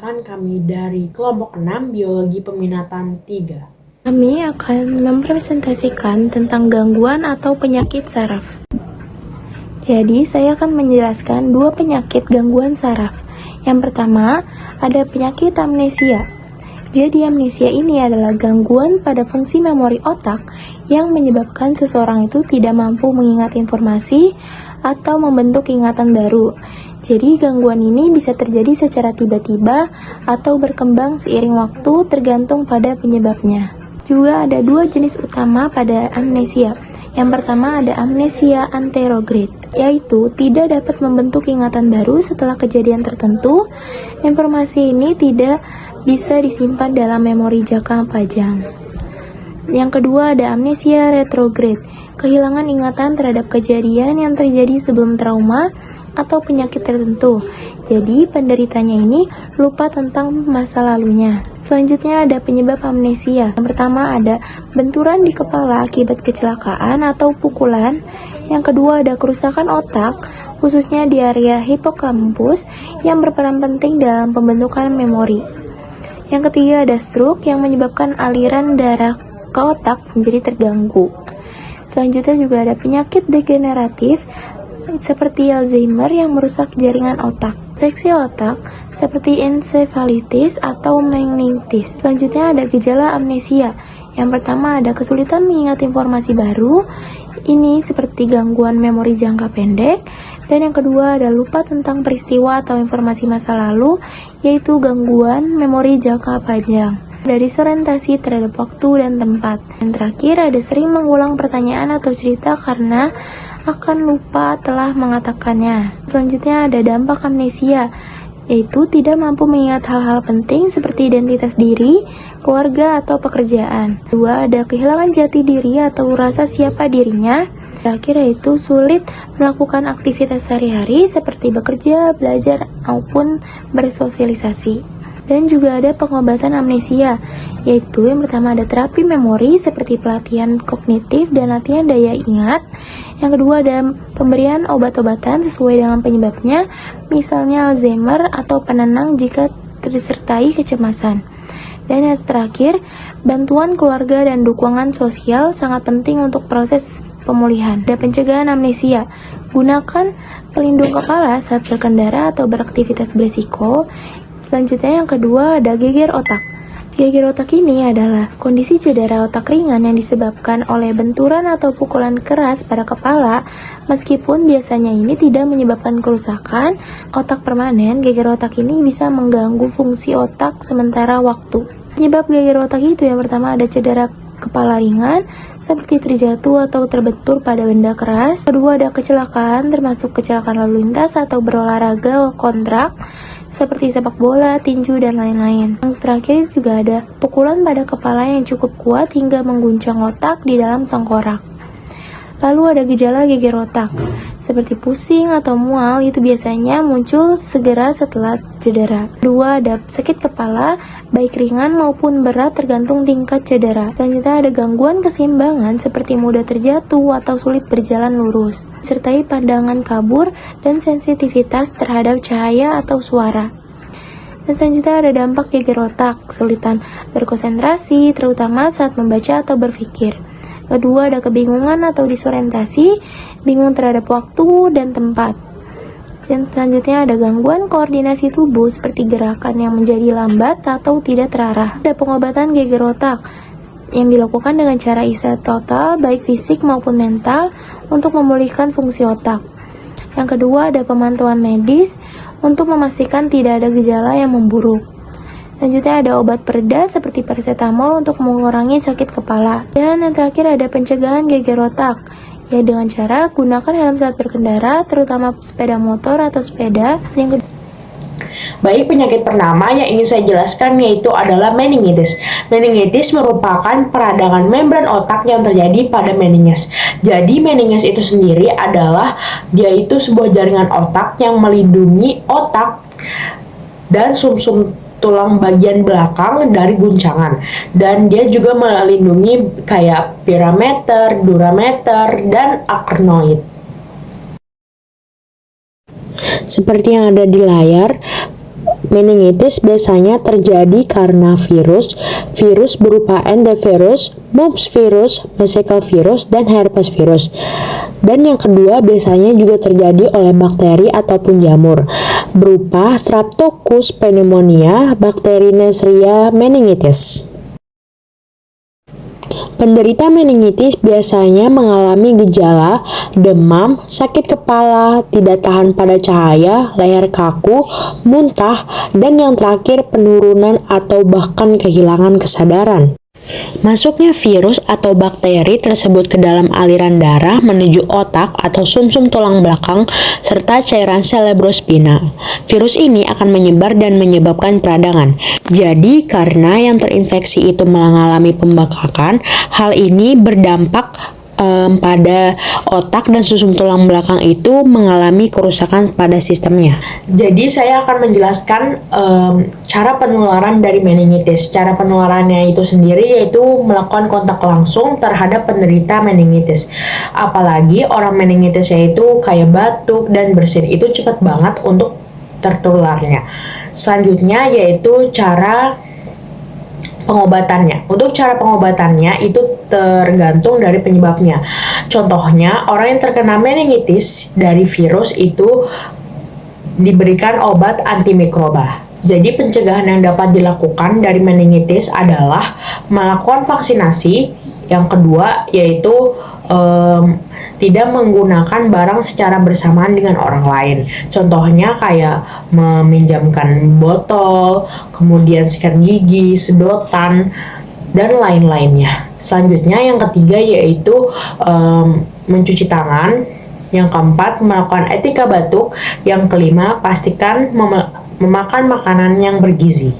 Perkenalkan, kami dari kelompok 6 Biologi Peminatan 3. Kami akan mempresentasikan tentang gangguan atau penyakit saraf. Jadi, saya akan menjelaskan dua penyakit gangguan saraf. Yang pertama, ada penyakit amnesia. Jadi, amnesia ini adalah gangguan pada fungsi memori otak yang menyebabkan seseorang itu tidak mampu mengingat informasi atau membentuk ingatan baru. Jadi, gangguan ini bisa terjadi secara tiba-tiba atau berkembang seiring waktu tergantung pada penyebabnya. Juga ada dua jenis utama pada amnesia. Yang pertama ada amnesia anterograde, yaitu tidak dapat membentuk ingatan baru setelah kejadian tertentu. Informasi ini tidak bisa disimpan dalam memori jangka panjang. Yang kedua ada amnesia retrograde, kehilangan ingatan terhadap kejadian yang terjadi sebelum trauma atau penyakit tertentu. Jadi penderitanya ini lupa tentang masa lalunya. Selanjutnya ada penyebab amnesia. Yang pertama ada benturan di kepala akibat kecelakaan atau pukulan. Yang kedua ada kerusakan otak, khususnya di area hipokampus yang berperan penting dalam pembentukan memori. Yang ketiga ada stroke yang menyebabkan aliran darah ke otak menjadi terganggu. Selanjutnya juga ada penyakit degeneratif seperti Alzheimer yang merusak jaringan otak, infeksi otak seperti encephalitis atau meningitis. Selanjutnya ada gejala amnesia. Yang pertama ada kesulitan mengingat informasi baru, ini seperti gangguan memori jangka pendek. Dan yang kedua ada lupa tentang peristiwa atau informasi masa lalu, yaitu gangguan memori jangka panjang. Ada disorientasi terhadap waktu dan tempat. Dan terakhir ada sering mengulang pertanyaan atau cerita karena akan lupa telah mengatakannya. Selanjutnya ada dampak amnesia, yaitu tidak mampu mengingat hal-hal penting seperti identitas diri, keluarga, atau pekerjaan. Dua, ada kehilangan jati diri atau rasa siapa dirinya. Terakhir yaitu sulit melakukan aktivitas sehari-hari seperti bekerja, belajar, maupun bersosialisasi. Dan juga ada pengobatan amnesia, yaitu yang pertama ada terapi memori seperti pelatihan kognitif dan latihan daya ingat. Yang kedua ada pemberian obat-obatan sesuai dengan penyebabnya, misalnya Alzheimer atau penenang jika disertai kecemasan. Dan yang terakhir, bantuan keluarga dan dukungan sosial sangat penting untuk proses pemulihan. Ada pencegahan amnesia, gunakan pelindung kepala saat berkendara atau beraktivitas berisiko. Selanjutnya yang kedua ada geger otak. Geger otak ini adalah kondisi cedera otak ringan yang disebabkan oleh benturan atau pukulan keras pada kepala. Meskipun biasanya ini tidak menyebabkan kerusakan otak permanen, geger otak ini bisa mengganggu fungsi otak sementara waktu. Penyebab geger otak itu yang pertama ada cedera kepala ringan seperti terjatuh atau terbentur pada benda keras. Kedua ada kecelakaan termasuk kecelakaan lalu lintas atau berolahraga kontrak seperti sepak bola, tinju, dan lain-lain. Yang terakhir juga ada pukulan pada kepala yang cukup kuat hingga mengguncang otak di dalam tengkorak. Lalu ada gejala geger otak, seperti pusing atau mual, itu biasanya muncul segera setelah cedera. Kedua, ada sakit kepala, baik ringan maupun berat tergantung tingkat cedera. Selanjutnya ada gangguan keseimbangan seperti mudah terjatuh atau sulit berjalan lurus, disertai pandangan kabur dan sensitivitas terhadap cahaya atau suara. Dan selanjutnya ada dampak geger otak, kesulitan berkonsentrasi, terutama saat membaca atau berpikir. Kedua ada kebingungan atau disorientasi, bingung terhadap waktu dan tempat. Dan selanjutnya ada gangguan koordinasi tubuh seperti gerakan yang menjadi lambat atau tidak terarah. Ada pengobatan geger otak yang dilakukan dengan cara istirahat total baik fisik maupun mental untuk memulihkan fungsi otak. Yang kedua ada pemantauan medis untuk memastikan tidak ada gejala yang memburuk. Selanjutnya ada obat pereda seperti paracetamol untuk mengurangi sakit kepala. Dan yang terakhir ada pencegahan geger otak, ya dengan cara gunakan helm saat berkendara, terutama sepeda motor atau sepeda. Baik, penyakit pertama yang ingin saya jelaskan yaitu adalah meningitis. Meningitis merupakan peradangan membran otak yang terjadi pada meninges. Jadi meninges itu sendiri adalah dia itu sebuah jaringan otak yang melindungi otak dan sumsum tulang bagian belakang dari guncangan, dan dia juga melindungi kayak pirameter, durameter, dan akrenoid. Seperti yang ada di layar, Meningitis biasanya terjadi karena virus berupa entevirus, mumps virus, measles virus, dan herpes virus. Dan yang kedua biasanya juga terjadi oleh bakteri ataupun jamur, berupa Streptococcus pneumonia, bakteri Neisseria meningitis. Penderita meningitis biasanya mengalami gejala demam, sakit kepala, tidak tahan pada cahaya, leher kaku, muntah, dan yang terakhir penurunan atau bahkan kehilangan kesadaran. Masuknya virus atau bakteri tersebut ke dalam aliran darah menuju otak atau sumsum tulang belakang serta cairan cerebrospina. Virus ini akan menyebar dan menyebabkan peradangan. Jadi, karena yang terinfeksi itu mengalami pembekakan, hal ini berdampak pada otak dan sumsum tulang belakang itu mengalami kerusakan pada sistemnya. Jadi saya akan menjelaskan cara penularan dari meningitis. Cara penularannya itu sendiri yaitu melakukan kontak langsung terhadap penderita meningitis. Apalagi orang meningitisnya itu kayak batuk dan bersin, itu cepat banget untuk tertularnya. Selanjutnya yaitu cara pengobatannya. Untuk cara pengobatannya itu tergantung dari penyebabnya. Contohnya, orang yang terkena meningitis dari virus itu diberikan obat antimikroba. Jadi pencegahan yang dapat dilakukan dari meningitis adalah melakukan vaksinasi. Yang kedua yaitu tidak menggunakan barang secara bersamaan dengan orang lain. Contohnya kayak meminjamkan botol, kemudian sikat gigi, sedotan, dan lain-lainnya. Selanjutnya yang ketiga yaitu mencuci tangan. Yang keempat, melakukan etika batuk. Yang kelima, pastikan memakan makanan yang bergizi.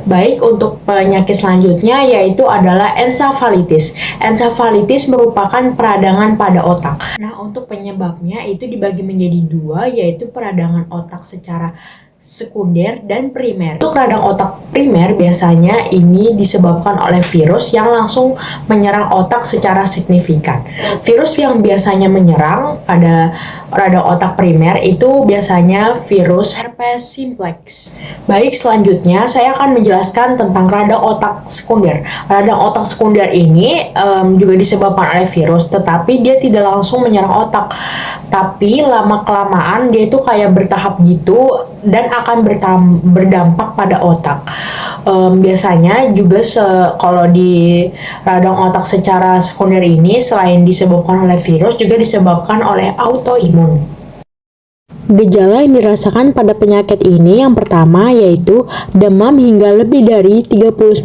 Baik, untuk penyakit selanjutnya yaitu adalah ensefalitis. Ensefalitis merupakan peradangan pada otak. Nah, untuk penyebabnya itu dibagi menjadi dua, yaitu peradangan otak secara sekunder dan primer. Untuk radang otak primer biasanya ini disebabkan oleh virus yang langsung menyerang otak secara signifikan. Virus yang biasanya menyerang pada radang otak primer itu biasanya virus herpes simplex. Baik, selanjutnya saya akan menjelaskan tentang radang otak sekunder. Radang otak sekunder ini juga disebabkan oleh virus, tetapi dia tidak langsung menyerang otak. Tapi lama-kelamaan dia itu kayak bertahap gitu dan akan berdampak pada otak. Biasanya juga kalau di radang otak secara sekunder ini selain disebabkan oleh virus juga disebabkan oleh autoimun. Gejala yang dirasakan pada penyakit ini yang pertama yaitu demam hingga lebih dari 39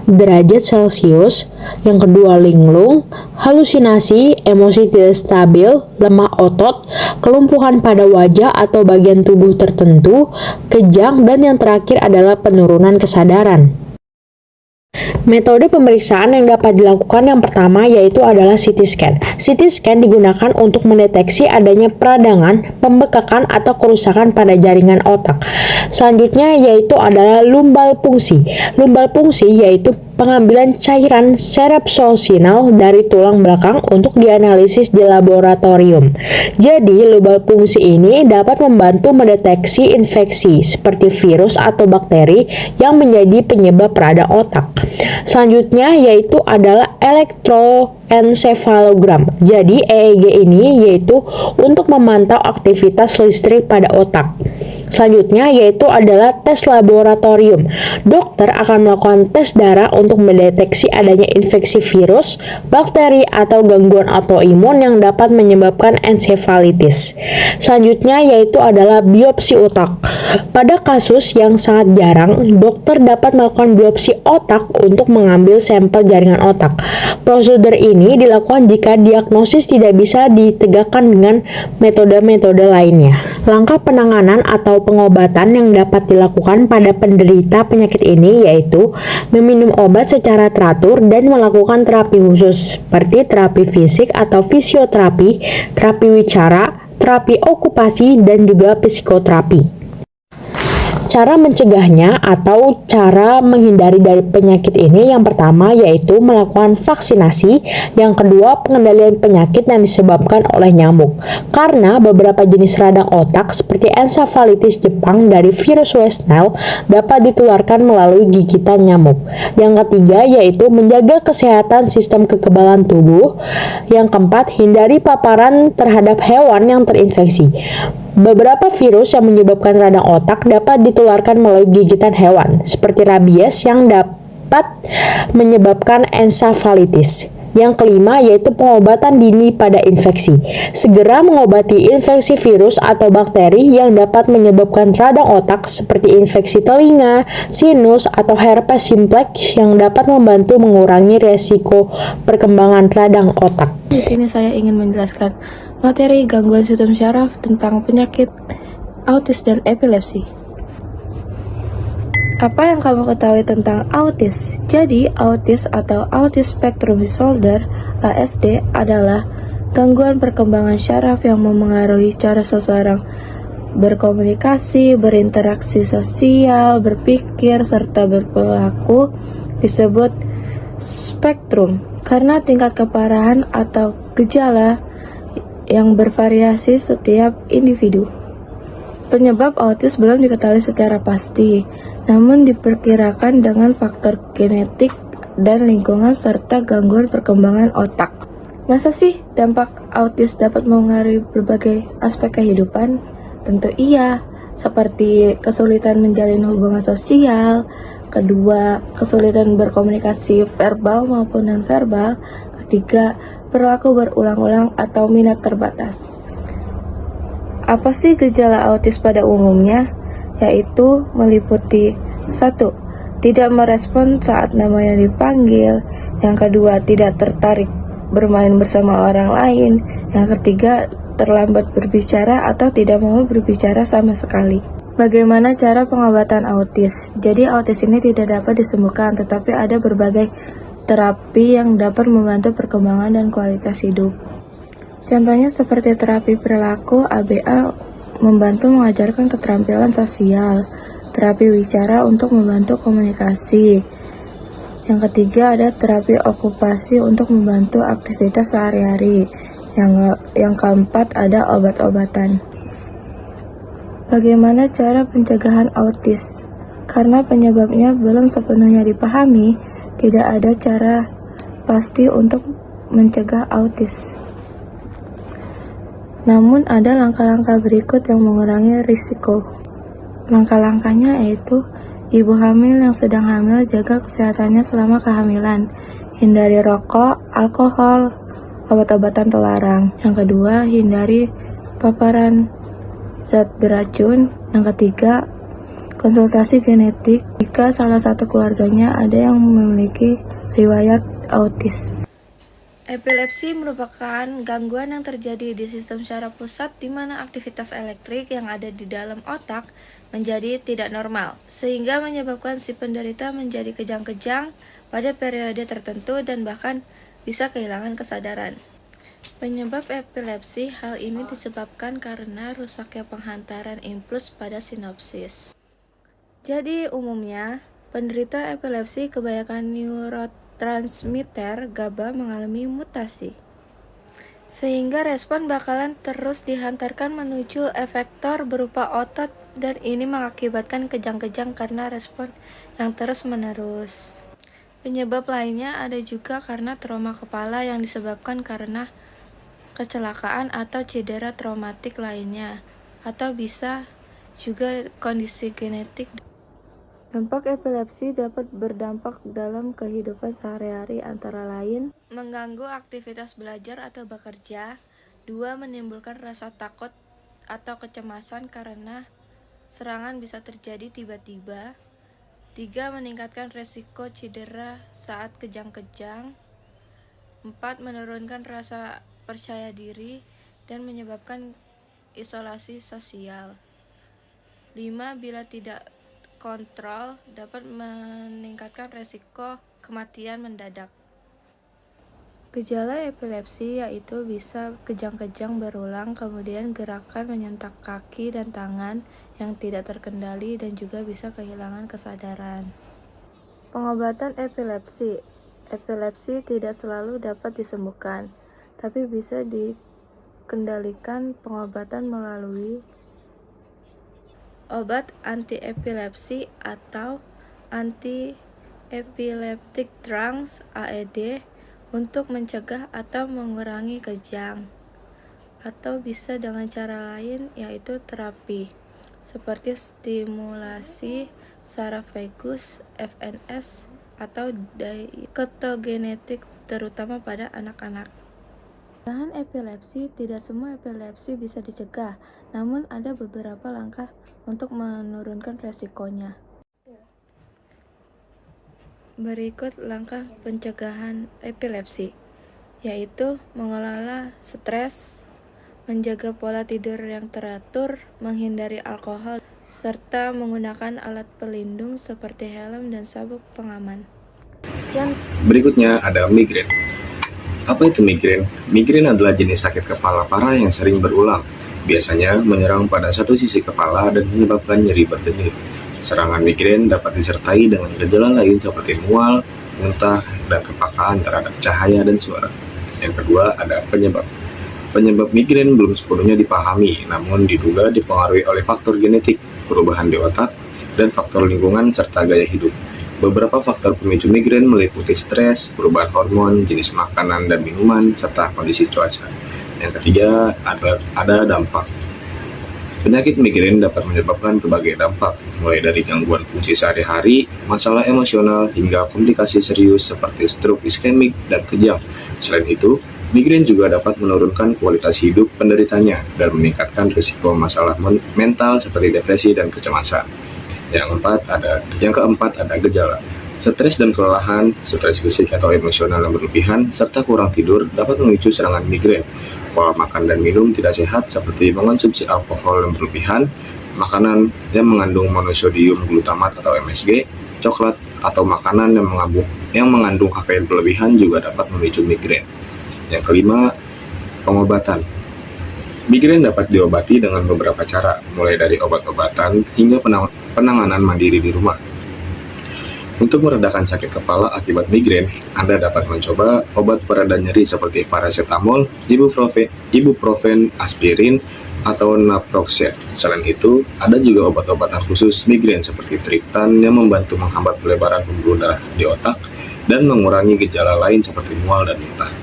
derajat Celcius. Yang kedua linglung, halusinasi, emosi tidak stabil, lemah otot, kelumpuhan pada wajah atau bagian tubuh tertentu, kejang, dan yang terakhir adalah penurunan kesadaran. Metode pemeriksaan yang dapat dilakukan yang pertama yaitu adalah CT scan. CT scan digunakan untuk mendeteksi adanya peradangan, pembekakan, atau kerusakan pada jaringan otak. Selanjutnya yaitu adalah lumbal fungsi. Lumbal fungsi yaitu pengambilan cairan cerebrospinal dari tulang belakang untuk dianalisis di laboratorium. Jadi, lumbal fungsi ini dapat membantu mendeteksi infeksi seperti virus atau bakteri yang menjadi penyebab radang otak. Selanjutnya yaitu adalah elektroensefalogram. Jadi EEG ini yaitu untuk memantau aktivitas listrik pada otak. Selanjutnya yaitu adalah tes laboratorium. Dokter akan melakukan tes darah untuk mendeteksi adanya infeksi virus, bakteri, atau gangguan autoimun yang dapat menyebabkan ensefalitis. Selanjutnya yaitu adalah biopsi otak. Pada kasus yang sangat jarang, dokter dapat melakukan biopsi otak untuk mengambil sampel jaringan otak. Prosedur ini dilakukan jika diagnosis tidak bisa ditegakkan dengan metode-metode lainnya. Langkah penanganan atau pengobatan yang dapat dilakukan pada penderita penyakit ini yaitu meminum obat secara teratur dan melakukan terapi khusus seperti terapi fisik atau fisioterapi, terapi wicara, terapi okupasi, dan juga psikoterapi. Cara mencegahnya atau cara menghindari dari penyakit ini yang pertama yaitu melakukan vaksinasi, yang kedua pengendalian penyakit yang disebabkan oleh nyamuk. Karena beberapa jenis radang otak seperti ensefalitis Jepang dari virus West Nile dapat ditularkan melalui gigitan nyamuk. Yang ketiga yaitu menjaga kesehatan sistem kekebalan tubuh. Yang keempat, hindari paparan terhadap hewan yang terinfeksi. Beberapa virus yang menyebabkan radang otak dapat ditularkan melalui gigitan hewan, seperti rabies yang dapat menyebabkan ensefalitis. Yang kelima yaitu pengobatan dini pada infeksi. Segera mengobati infeksi virus atau bakteri yang dapat menyebabkan radang otak seperti infeksi telinga, sinus, atau herpes simplex yang dapat membantu mengurangi resiko perkembangan radang otak. Di sini saya ingin menjelaskan materi gangguan sistem syaraf tentang penyakit autis dan epilepsi. Apa yang kamu ketahui tentang autis? Jadi, autis atau Autism Spectrum Disorder (ASD) adalah gangguan perkembangan syaraf yang memengaruhi cara seseorang berkomunikasi, berinteraksi sosial, berpikir, serta berperilaku. Disebut spektrum karena tingkat keparahan atau gejala yang bervariasi setiap individu. Penyebab autis belum diketahui secara pasti, namun diperkirakan dengan faktor genetik dan lingkungan serta gangguan perkembangan otak. Masa sih dampak autis dapat mengaruhi berbagai aspek kehidupan? Tentu iya, seperti kesulitan menjalin hubungan sosial, kedua, kesulitan berkomunikasi verbal maupun non-verbal, ketiga, perilaku berulang-ulang atau minat terbatas. Apa sih gejala autis pada umumnya? Yaitu meliputi 1. Tidak merespon saat namanya dipanggil. Yang kedua, tidak tertarik bermain bersama orang lain. Yang ketiga, terlambat berbicara atau tidak mau berbicara sama sekali. Bagaimana cara pengobatan autis? Jadi autis ini tidak dapat disembuhkan, tetapi ada berbagai terapi yang dapat membantu perkembangan dan kualitas hidup. Contohnya seperti terapi perilaku ABA membantu mengajarkan keterampilan sosial, terapi wicara untuk membantu komunikasi. Yang ketiga ada terapi okupasi untuk membantu aktivitas sehari-hari. Yang keempat ada obat-obatan. Bagaimana cara pencegahan autis? Karena penyebabnya belum sepenuhnya dipahami, tidak ada cara pasti untuk mencegah autis. Namun ada langkah-langkah berikut yang mengurangi risiko. Langkah-langkahnya yaitu ibu hamil yang sedang hamil jaga kesehatannya selama kehamilan. Hindari rokok, alkohol, obat-obatan terlarang. Yang kedua, hindari paparan zat beracun. Yang ketiga, konsultasi genetik jika salah satu keluarganya ada yang memiliki riwayat autis. Epilepsi merupakan gangguan yang terjadi di sistem syaraf pusat di mana aktivitas elektrik yang ada di dalam otak menjadi tidak normal, sehingga menyebabkan si penderita menjadi kejang-kejang pada periode tertentu dan bahkan bisa kehilangan kesadaran. Penyebab epilepsi, hal ini disebabkan karena rusaknya penghantaran impuls pada sinapsis. Jadi umumnya, penderita epilepsi kebanyakan neurotransmitter GABA mengalami mutasi, sehingga respon bakalan terus dihantarkan menuju efektor berupa otot dan ini mengakibatkan kejang-kejang karena respon yang terus-menerus. Penyebab lainnya ada juga karena trauma kepala yang disebabkan karena kecelakaan atau cedera traumatik lainnya, atau bisa juga kondisi genetik. Dampak epilepsi dapat berdampak dalam kehidupan sehari-hari antara lain mengganggu aktivitas belajar atau bekerja, 2. Menimbulkan rasa takut atau kecemasan karena serangan bisa terjadi tiba-tiba, 3. Meningkatkan resiko cedera saat kejang-kejang, 4. Menurunkan rasa percaya diri dan menyebabkan isolasi sosial, 5. Bila tidak kontrol dapat meningkatkan resiko kematian mendadak. Gejala epilepsi yaitu bisa kejang-kejang berulang, kemudian gerakan menyentak kaki dan tangan yang tidak terkendali dan juga bisa kehilangan kesadaran. Pengobatan epilepsi. Epilepsi tidak selalu dapat disembuhkan, tapi bisa dikendalikan pengobatan melalui obat anti-epilepsi atau anti-epileptic drugs (AED) untuk mencegah atau mengurangi kejang, atau bisa dengan cara lain yaitu terapi seperti stimulasi saraf vagus (FNS) atau ketogenetik terutama pada anak-anak. Pencegahan epilepsi. Tidak semua epilepsi bisa dicegah, namun ada beberapa langkah untuk menurunkan resikonya. Berikut langkah pencegahan epilepsi, yaitu mengelola stres, menjaga pola tidur yang teratur, menghindari alkohol, serta menggunakan alat pelindung seperti helm dan sabuk pengaman. Sekian. Berikutnya ada migrain. Apa itu migrain? Migrain adalah jenis sakit kepala parah yang sering berulang. Biasanya menyerang pada satu sisi kepala dan menyebabkan nyeri berdenyut. Serangan migrain dapat disertai dengan gejala lain seperti mual, muntah, dan kepekaan terhadap cahaya dan suara. Yang kedua ada penyebab. Penyebab migrain belum sepenuhnya dipahami, namun diduga dipengaruhi oleh faktor genetik, perubahan di otak, dan faktor lingkungan serta gaya hidup. Beberapa faktor pemicu migrain meliputi stres, perubahan hormon, jenis makanan dan minuman, serta kondisi cuaca. Yang ketiga ada dampak. Penyakit migrain dapat menyebabkan berbagai dampak, mulai dari gangguan fungsi sehari-hari, masalah emosional, hingga komplikasi serius seperti stroke iskemik dan kejang. Selain itu, migrain juga dapat menurunkan kualitas hidup penderitanya dan meningkatkan risiko masalah mental seperti depresi dan kecemasan. Yang keempat ada gejala. Stres dan kelelahan, stres fisik atau emosional yang berlebihan, serta kurang tidur dapat memicu serangan migrain. Pola makan dan minum tidak sehat seperti mengonsumsi alkohol yang berlebihan, makanan yang mengandung monosodium glutamat atau MSG, coklat, atau makanan yang mengandung kafein berlebihan juga dapat memicu migrain. Yang kelima, pengobatan. Migrain dapat diobati dengan beberapa cara, mulai dari obat-obatan hingga penanganan mandiri di rumah. Untuk meredakan sakit kepala akibat migrain, Anda dapat mencoba obat pereda nyeri seperti paracetamol, ibuprofen, aspirin, atau naproxen. Selain itu, ada juga obat-obatan khusus migrain seperti triptan yang membantu menghambat pelebaran pembuluh darah di otak dan mengurangi gejala lain seperti mual dan muntah.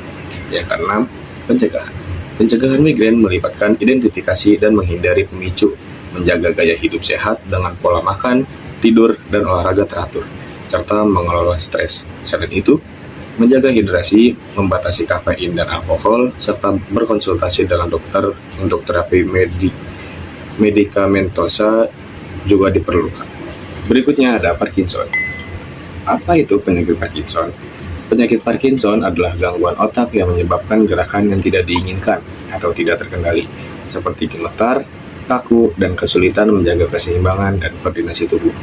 Yang keenam, pencegahan. Pencegahan migrain melibatkan identifikasi dan menghindari pemicu, menjaga gaya hidup sehat dengan pola makan, tidur, dan olahraga teratur, serta mengelola stres. Selain itu, menjaga hidrasi, membatasi kafein dan alkohol, serta berkonsultasi dengan dokter untuk terapi medikamentosa juga diperlukan. Berikutnya ada Parkinson. Apa itu penyakit Parkinson? Penyakit Parkinson adalah gangguan otak yang menyebabkan gerakan yang tidak diinginkan atau tidak terkendali, seperti gemetar, kaku, dan kesulitan menjaga keseimbangan dan koordinasi tubuh.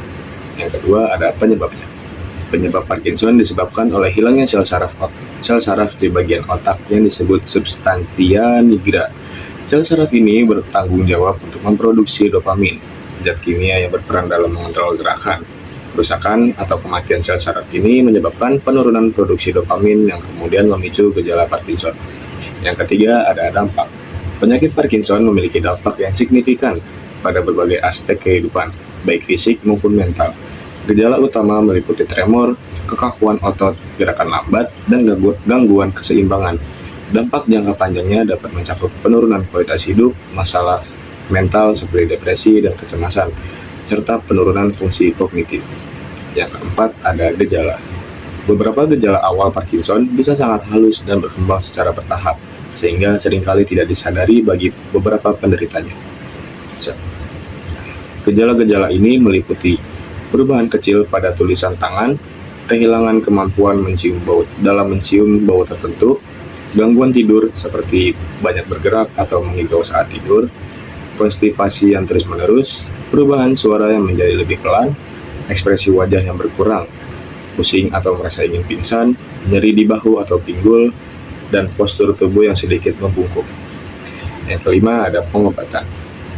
Yang kedua ada penyebabnya. Penyebab Parkinson disebabkan oleh hilangnya sel saraf di bagian otak yang disebut substantia nigra. Sel saraf ini bertanggung jawab untuk memproduksi dopamin, zat kimia yang berperan dalam mengontrol gerakan. Kerusakan atau kematian sel saraf ini menyebabkan penurunan produksi dopamin yang kemudian memicu gejala Parkinson. Yang ketiga ada dampak. Penyakit Parkinson memiliki dampak yang signifikan pada berbagai aspek kehidupan, baik fisik maupun mental. Gejala utama meliputi tremor, kekakuan otot, gerakan lambat, dan gangguan keseimbangan. Dampak jangka panjangnya dapat mencakup penurunan kualitas hidup, masalah mental seperti depresi dan kecemasan, serta penurunan fungsi kognitif. Yang keempat ada gejala. Beberapa gejala awal Parkinson bisa sangat halus dan berkembang secara bertahap, sehingga seringkali tidak disadari bagi beberapa penderitanya. Gejala-gejala ini meliputi perubahan kecil pada tulisan tangan, kehilangan kemampuan mencium bau tertentu, gangguan tidur seperti banyak bergerak atau mengigau saat tidur, konstipasi yang terus-menerus, perubahan suara yang menjadi lebih pelan, ekspresi wajah yang berkurang, pusing atau merasa ingin pingsan, nyeri di bahu atau pinggul, dan postur tubuh yang sedikit membungkuk. Yang kelima ada pengobatan.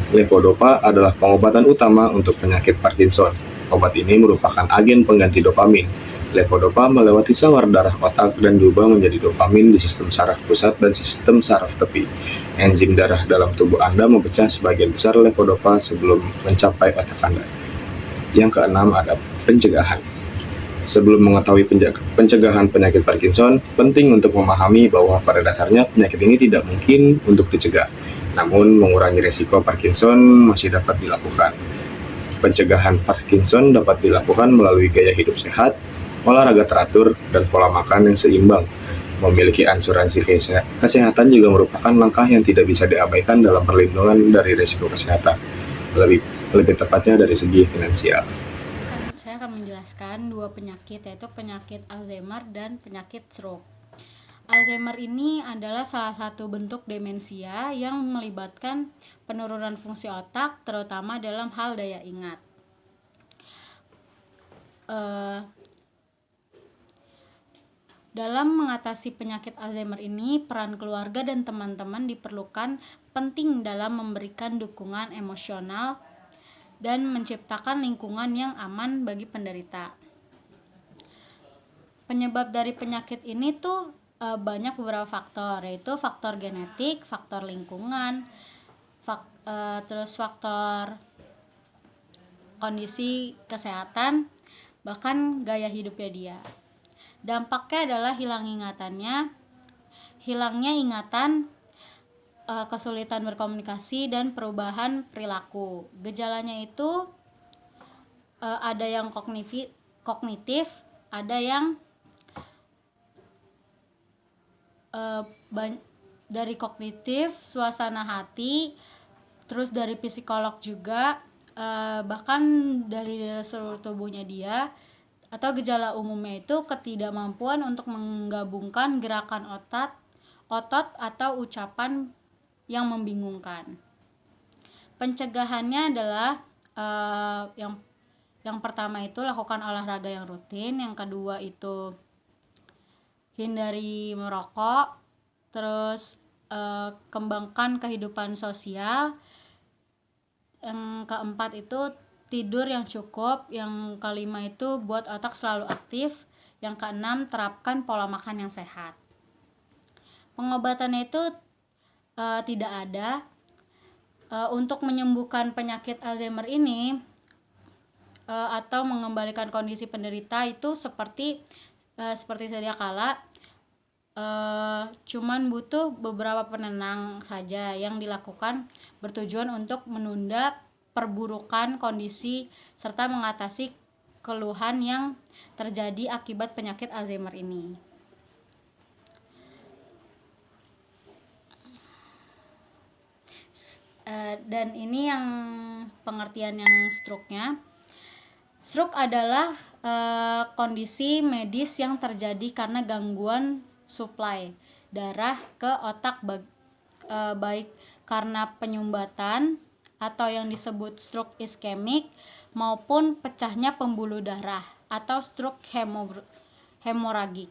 Levodopa adalah pengobatan utama untuk penyakit Parkinson. Obat ini merupakan agen pengganti dopamin. Levodopa melewati sawar darah otak dan diubah menjadi dopamin di sistem saraf pusat dan sistem saraf tepi. Enzim darah dalam tubuh Anda memecah sebagian besar levodopa sebelum mencapai otak Anda. Yang keenam ada pencegahan. Sebelum mengetahui pencegahan penyakit Parkinson, penting untuk memahami bahwa pada dasarnya penyakit ini tidak mungkin untuk dicegah. Namun, mengurangi risiko Parkinson masih dapat dilakukan. Pencegahan Parkinson dapat dilakukan melalui gaya hidup sehat, olahraga teratur, dan pola makan yang seimbang. Memiliki asuransi kesehatan juga merupakan langkah yang tidak bisa diabaikan dalam perlindungan dari risiko kesehatan, lebih tepatnya dari segi finansial. Saya akan menjelaskan dua penyakit, yaitu penyakit Alzheimer dan penyakit stroke. Alzheimer ini adalah salah satu bentuk demensia yang melibatkan penurunan fungsi otak, terutama dalam hal daya ingat. Dalam mengatasi penyakit Alzheimer ini, peran keluarga dan teman-teman diperlukan penting dalam memberikan dukungan emosional dan menciptakan lingkungan yang aman bagi penderita. Penyebab dari penyakit ini tuh banyak beberapa faktor, yaitu faktor genetik, faktor lingkungan, terus faktor kondisi kesehatan, bahkan gaya hidupnya dia. Dampaknya adalah hilangnya ingatan, kesulitan berkomunikasi, dan perubahan perilaku. Gejalanya itu ada yang kognitif, ada yang dari kognitif, suasana hati, terus dari psikolog juga, bahkan dari seluruh tubuhnya dia. Atau gejala umumnya itu ketidakmampuan untuk menggabungkan gerakan otot atau ucapan yang membingungkan. Pencegahannya adalah yang pertama itu lakukan olahraga yang rutin, yang kedua itu hindari merokok, terus kembangkan kehidupan sosial, yang keempat itu tidur yang cukup, yang kelima itu buat otak selalu aktif, yang keenam terapkan pola makan yang sehat. Pengobatannya itu tidak ada. Untuk menyembuhkan penyakit Alzheimer ini atau mengembalikan kondisi penderita itu seperti sedia kala, cuman butuh beberapa penenang saja yang dilakukan bertujuan untuk menunda perburukan kondisi serta mengatasi keluhan yang terjadi akibat penyakit Alzheimer ini. Dan ini yang pengertian yang stroke-nya. Stroke adalah kondisi medis yang terjadi karena gangguan suplai darah ke otak, baik karena penyumbatan atau yang disebut stroke iskemik maupun pecahnya pembuluh darah atau stroke hemoragik.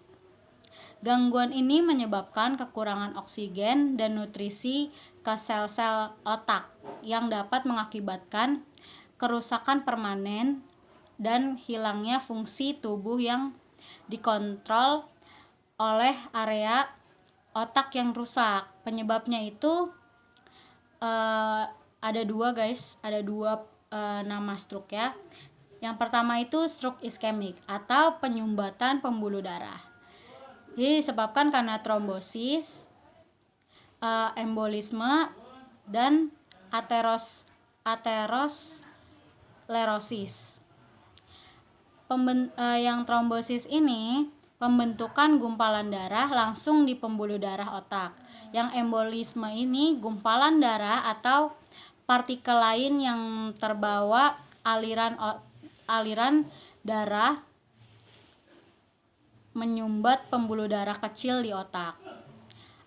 Gangguan ini menyebabkan kekurangan oksigen dan nutrisi ke sel-sel otak yang dapat mengakibatkan kerusakan permanen dan hilangnya fungsi tubuh yang dikontrol oleh area otak yang rusak. Penyebabnya itu ada dua nama stroke ya. Yang pertama itu stroke iskemik atau penyumbatan pembuluh darah. Ini disebabkan karena trombosis, embolisme, dan aterosklerosis. Yang trombosis ini pembentukan gumpalan darah langsung di pembuluh darah otak. Yang embolisme ini gumpalan darah atau partikel lain yang terbawa aliran darah menyumbat pembuluh darah kecil di otak.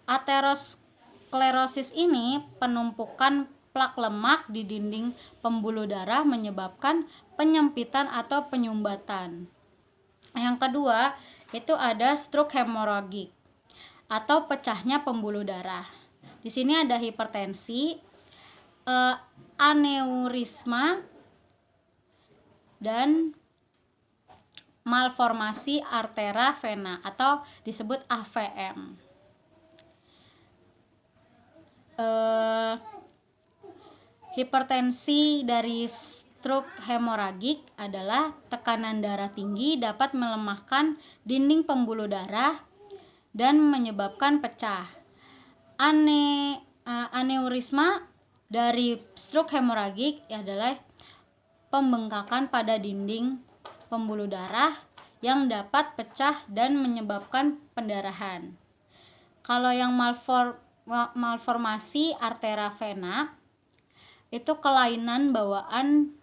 Aterosklerosis ini penumpukan plak lemak di dinding pembuluh darah menyebabkan penyempitan atau penyumbatan. Yang kedua itu ada stroke hemoragik atau pecahnya pembuluh darah. Di sini ada hipertensi, aneurisma, dan malformasi artera vena atau disebut AVM. Hipertensi dari stroke hemoragik adalah tekanan darah tinggi dapat melemahkan dinding pembuluh darah dan menyebabkan pecah. Aneurisma dari stroke hemoragik adalah pembengkakan pada dinding pembuluh darah yang dapat pecah dan menyebabkan pendarahan. Kalau yang malformasi artera vena itu kelainan bawaan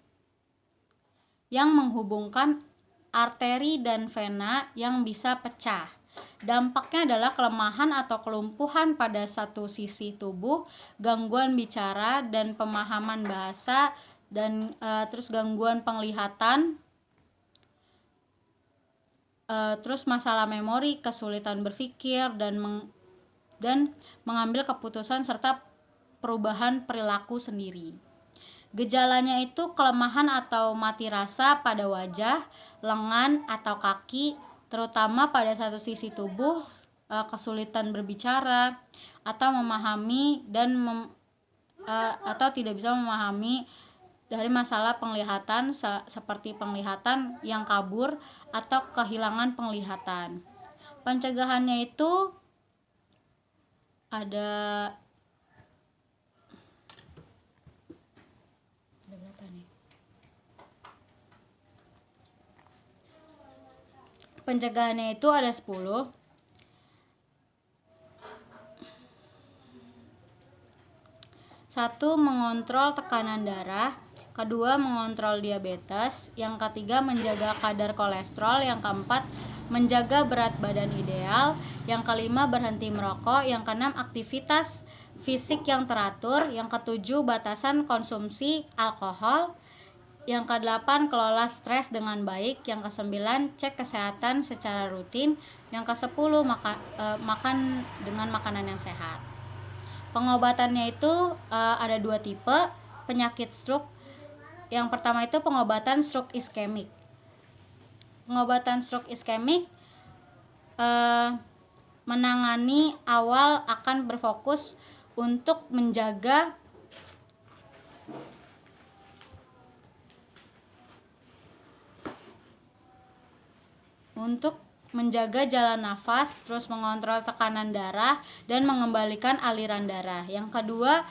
yang menghubungkan arteri dan vena yang bisa pecah. Dampaknya adalah kelemahan atau kelumpuhan pada satu sisi tubuh, gangguan bicara dan pemahaman bahasa, dan terus gangguan penglihatan, terus masalah memori, kesulitan berpikir dan mengambil keputusan serta perubahan perilaku sendiri. Gejalanya itu kelemahan atau mati rasa pada wajah, lengan atau kaki, terutama pada satu sisi tubuh, kesulitan berbicara atau memahami atau tidak bisa memahami dari masalah penglihatan seperti penglihatan yang kabur atau kehilangan penglihatan. Pencegahannya itu ada berapa nih? Pencegahannya itu ada 10. Satu, mengontrol tekanan darah. Kedua, mengontrol diabetes. Yang ketiga, menjaga kadar kolesterol. Yang keempat, menjaga berat badan ideal. Yang kelima, berhenti merokok. Yang keenam, aktivitas fisik yang teratur. Yang ketujuh, batasan konsumsi alkohol. Yang kedelapan, kelola stres dengan baik. Yang kesembilan, cek kesehatan secara rutin. Yang kesepuluh, makan dengan makanan yang sehat. Pengobatannya itu ada 2 tipe penyakit stroke. Yang pertama itu pengobatan stroke iskemik. Pengobatan stroke iskemik menangani awal akan berfokus untuk menjaga jalan nafas, terus mengontrol tekanan darah dan mengembalikan aliran darah. Yang kedua,